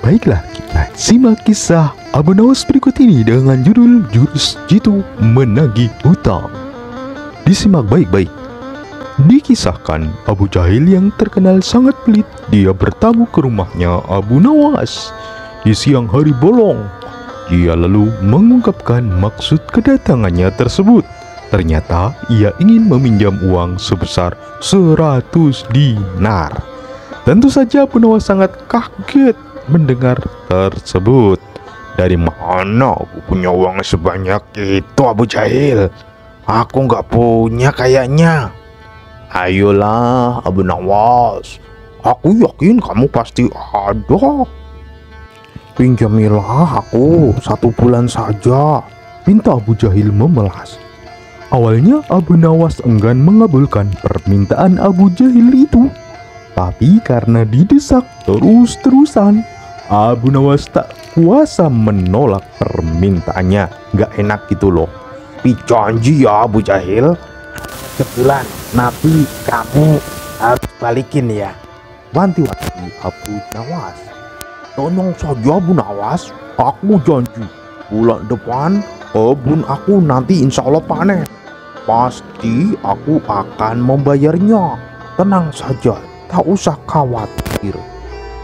Baiklah, kita simak kisah Abu Nawas berikut ini dengan judul Jurus Jitu Menagih Hutang. Disimak baik-baik. Dikisahkan Abu Jahil yang terkenal sangat pelit, dia bertamu ke rumahnya Abu Nawas di siang hari bolong. Dia lalu mengungkapkan maksud kedatangannya tersebut. Ternyata ia ingin meminjam uang sebesar 100 dinar. Tentu saja Abu Nawas sangat kaget mendengar tersebut. Dari mana aku punya uang sebanyak itu, Abu Jahil? Aku nggak punya kayaknya. Ayolah Abu Nawas, aku yakin kamu pasti ada. Pinjamilah aku 1 bulan saja, pinta Abu Jahil memelas. Awalnya Abu Nawas enggan mengabulkan permintaan Abu Jahil itu. Tapi karena didesak terus-terusan, Abu Nawas tak kuasa menolak permintaannya. Gak enak gitu loh. Tapi janji ya Abu Jahil, sebulan nanti kamu harus balikin ya. Wanti-wanti Abu Nawas. Tenang saja Abu Nawas, aku janji bulan depan kebun aku nanti insya Allah panen. Pasti aku akan membayarnya. Tenang saja, tak usah khawatir.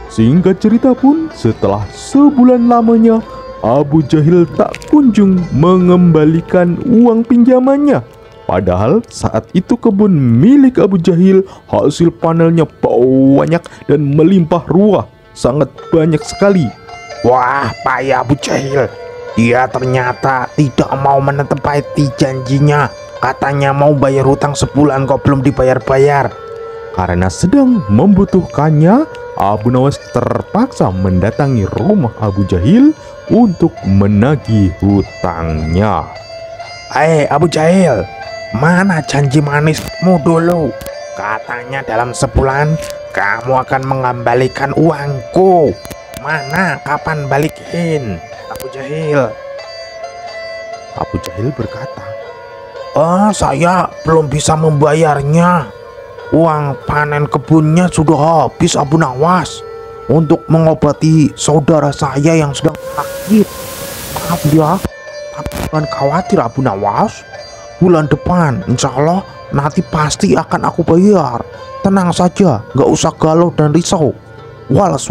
Singkat cerita pun, setelah sebulan lamanya, Abu Jahil tak kunjung mengembalikan uang pinjamannya. Padahal saat itu kebun milik Abu Jahil hasil panennya banyak dan melimpah ruah, sangat banyak sekali. Wah, payah Abu Jahil. Dia ternyata tidak mau menepati janjinya. Katanya mau bayar hutang sebulan kok belum dibayar-bayar. Karena sedang membutuhkannya, Abu Nawas terpaksa mendatangi rumah Abu Jahil untuk menagih hutangnya. Abu Jahil, mana janji manismu dulu? Katanya dalam sebulan kamu akan mengembalikan uangku. Mana, kapan balikin, Abu Jahil? Abu Jahil berkata, saya belum bisa membayarnya. Uang panen kebunnya sudah habis Abu Nawas untuk mengobati saudara saya yang sedang sakit. Maaf ya, tapi jangan khawatir Abu Nawas. Bulan depan insya Allah nanti pasti akan aku bayar. Tenang saja, gak usah galau dan risau. Walas.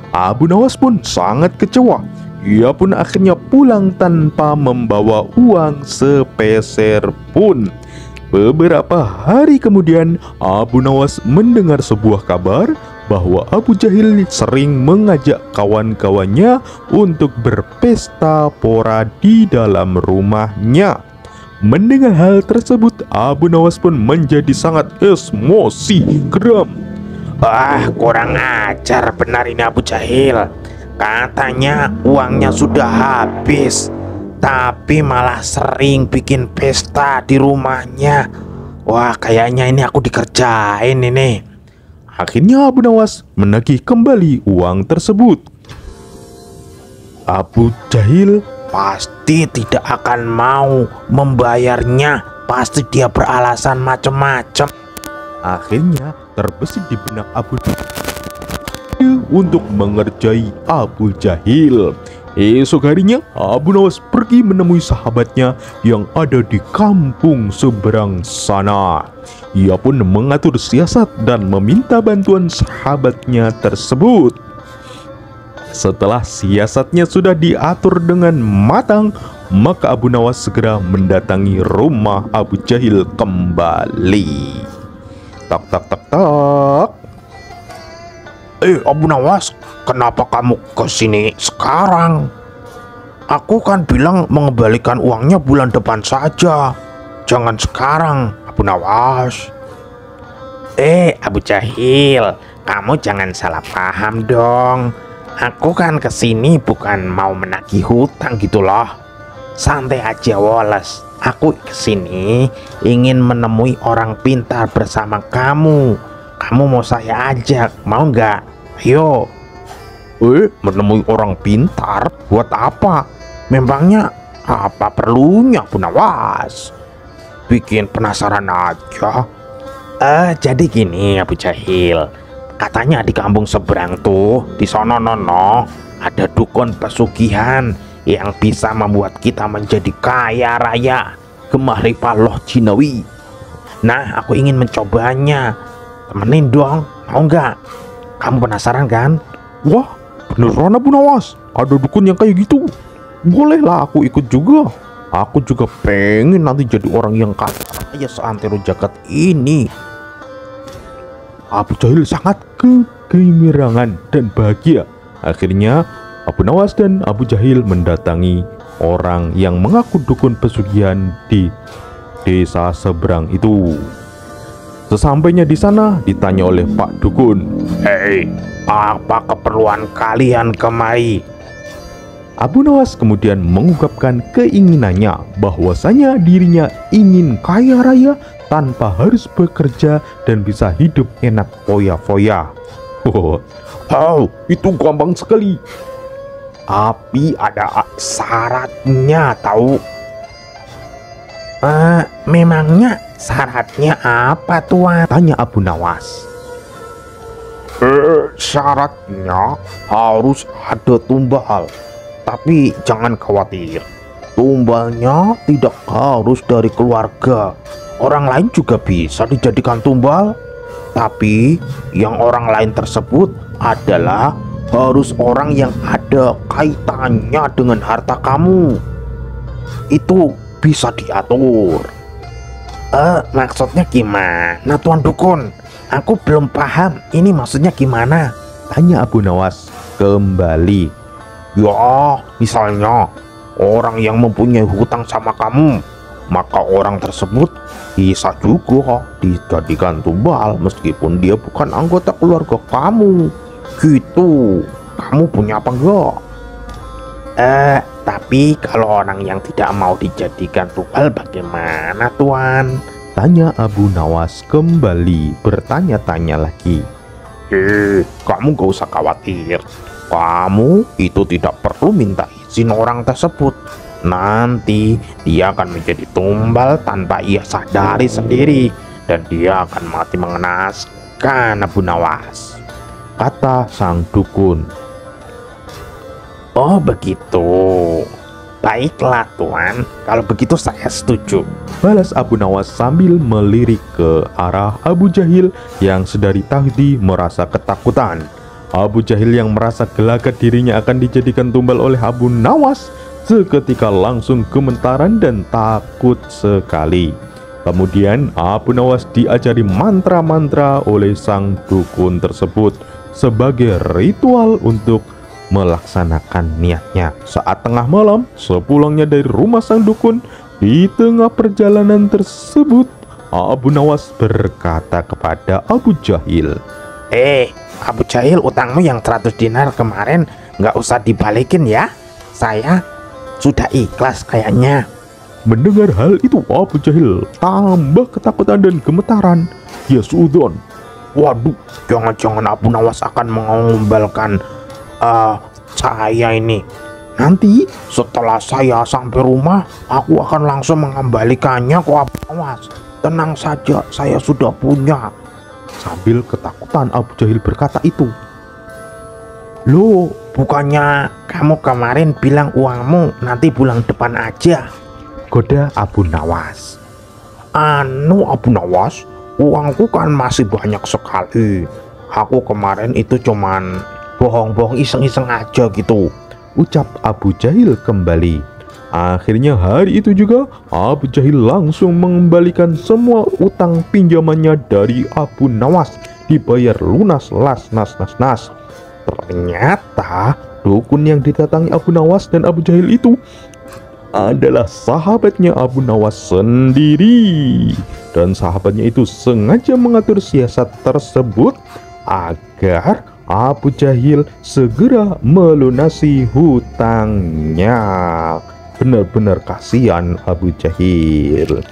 Abu Nawas pun sangat kecewa. Ia pun akhirnya pulang tanpa membawa uang sepeser pun. Beberapa hari kemudian, Abu Nawas mendengar sebuah kabar bahwa Abu Jahil sering mengajak kawan-kawannya untuk berpesta pora di dalam rumahnya. Mendengar hal tersebut, Abu Nawas pun menjadi sangat emosi, geram. Kurang ajar benar ini Abu Jahil. Katanya uangnya sudah habis, tapi malah sering bikin pesta di rumahnya. Wah, kayaknya ini aku dikerjain ini. Akhirnya Abu Nawas menagih kembali uang tersebut. Abu Jahil pasti tidak akan mau membayarnya. Pasti dia beralasan macam-macam. Akhirnya terbesit di benak Abu Jahil untuk mengerjai Abu Jahil. Esok harinya, Abu Nawas pergi menemui sahabatnya yang ada di kampung seberang sana. Ia pun mengatur siasat dan meminta bantuan sahabatnya tersebut. Setelah siasatnya sudah diatur dengan matang, maka Abu Nawas segera mendatangi rumah Abu Jahil kembali. Tak tak tak tak. Abu Nawas, kenapa kamu kesini sekarang? Aku kan bilang mengembalikan uangnya bulan depan saja. Jangan sekarang, Abu Nawas. Abu Jahil, kamu jangan salah paham dong. Aku kan kesini bukan mau menagih hutang gitu loh. Santai aja Wallace. Aku kesini ingin menemui orang pintar bersama kamu. Kamu mau saya ajak, mau nggak? Ayo. Menemui orang pintar buat apa? Memangnya apa perlunya Abu Nawas? Bikin penasaran aja. Jadi gini Abu Jahil, Katanya di kampung seberang tuh, di sono nono, ada dukun pesugihan yang bisa membuat kita menjadi kaya raya. Gemah Loh Jinawi. Nah, aku ingin mencobanya. Temenin dong, mau nggak? Kamu penasaran kan? Wah, beneran Abu Nawas? Ada dukun yang kayak gitu? Bolehlah aku ikut juga. Aku juga pengen nanti jadi orang yang kaya raya seantero jagat ini. Abu Jahil sangat kegemirangan dan bahagia. Akhirnya Abu Nawas dan Abu Jahil mendatangi orang yang mengaku dukun pesugihan di desa seberang itu. Sesampainya di sana ditanya oleh Pak Dukun, Hei, apa keperluan kalian kemari? Abu Nawas kemudian mengungkapkan keinginannya bahwasanya dirinya ingin kaya raya tanpa harus bekerja dan bisa hidup enak foya-foya. Oh, itu gampang sekali. Tapi ada syaratnya tahu. Memangnya syaratnya apa tuan? Tanya Abu Nawas. Syaratnya harus ada tumbal. Tapi jangan khawatir, tumbalnya tidak harus dari keluarga. Orang lain juga bisa dijadikan tumbal. Tapi yang orang lain tersebut adalah harus orang yang ada kaitannya dengan harta kamu. Itu bisa diatur. Maksudnya gimana Tuan Dukun? Aku belum paham, ini maksudnya gimana? Tanya Abu Nawas kembali. Ya, misalnya orang yang mempunyai hutang sama kamu, maka orang tersebut bisa juga dijadikan tumbal meskipun dia bukan anggota keluarga kamu. Gitu. Kamu punya apa enggak? Tapi kalau orang yang tidak mau dijadikan tumbal bagaimana Tuan? Tanya Abu Nawas kembali, bertanya-tanya lagi. Kamu gak usah khawatir. Kamu itu tidak perlu minta izin orang tersebut. Nanti dia akan menjadi tumbal tanpa ia sadari sendiri, dan dia akan mati mengenaskan Abu Nawas, kata sang dukun. Oh begitu. Baiklah Tuan, kalau begitu saya setuju, balas Abu Nawas sambil melirik ke arah Abu Jahil yang sedari tadi merasa ketakutan. Abu Jahil yang merasa gelagat dirinya akan dijadikan tumbal oleh Abu Nawas seketika langsung gemetaran dan takut sekali. Kemudian Abu Nawas diajari mantra-mantra oleh sang dukun tersebut sebagai ritual untuk melaksanakan niatnya. Saat tengah malam, sepulangnya dari rumah sang dukun, di tengah perjalanan tersebut, Abu Nawas berkata kepada Abu Jahil, Abu Jahil, utangmu yang 100 dinar kemarin nggak usah dibalikin ya. Saya sudah ikhlas kayaknya. Mendengar hal itu, Abu Jahil tambah ketakutan dan gemetaran. Ya suudon. Waduh, jangan-jangan Abu Nawas akan mengumbalkan saya ini. Nanti setelah saya sampai rumah, aku akan langsung mengembalikannya ke Abu Nawas. Tenang saja, saya sudah punya. Sambil ketakutan Abu Jahil berkata itu. Loh, bukannya kamu kemarin bilang uangmu nanti bulan depan aja? Goda Abu Nawas. Abu Nawas, uangku kan masih banyak sekali. Aku kemarin itu cuman bohong-bohong iseng-iseng aja gitu, ucap Abu Jahil kembali. Akhirnya hari itu juga Abu Jahil langsung mengembalikan semua utang pinjamannya dari Abu Nawas, dibayar lunas las. Ternyata dukun yang didatangi Abu Nawas dan Abu Jahil itu adalah sahabatnya Abu Nawas sendiri, dan sahabatnya itu sengaja mengatur siasat tersebut agar Abu Jahil segera melunasi hutangnya. Benar-benar kasihan Abu Jahil.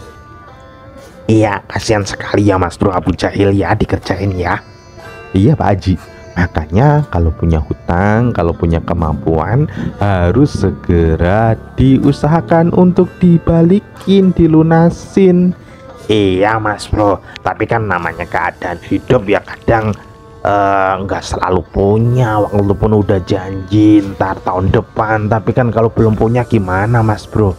Iya, kasihan sekali ya Mas Bro, Abu Jahil ya dikerjain ya. Iya Pak Haji, makanya kalau punya hutang, kalau punya kemampuan, harus segera diusahakan untuk dibalikin, dilunasin. Iya Mas Bro, tapi kan namanya keadaan hidup ya, kadang nggak selalu punya, walaupun udah janji ntar tahun depan. Tapi kan kalau belum punya gimana Mas Bro?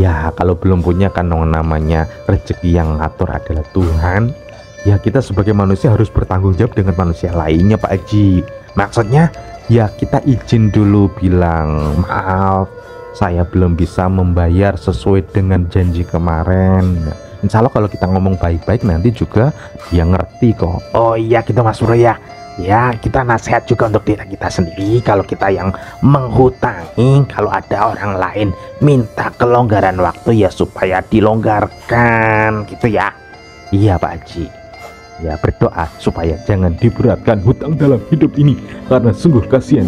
Ya kalau belum punya kan namanya rezeki yang ngatur adalah Tuhan. Ya kita sebagai manusia harus bertanggung jawab dengan manusia lainnya Pak Haji. Maksudnya ya kita izin dulu bilang maaf, saya belum bisa membayar sesuai dengan janji kemarin. Insya Allah kalau kita ngomong baik-baik nanti juga dia ngerti kok. Oh iya gitu Mas Bro ya. Ya kita nasihat juga untuk diri kita sendiri. Kalau kita yang menghutangi, kalau ada orang lain minta kelonggaran waktu ya supaya dilonggarkan gitu ya. Iya Pak Haji. Ya berdoa supaya jangan diberatkan hutang dalam hidup ini, karena sungguh kasihan.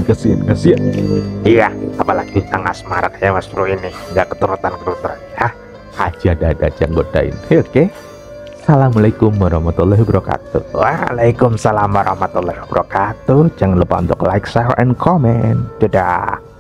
Iya, apalagi hutang asmara kayak Mas Bro ini, nggak keturutan ya. Aja ada aja nggodain. Oke. Assalamualaikum warahmatullahi wabarakatuh. Waalaikumsalam warahmatullahi wabarakatuh. Jangan lupa untuk like, share, and comment. Dadah.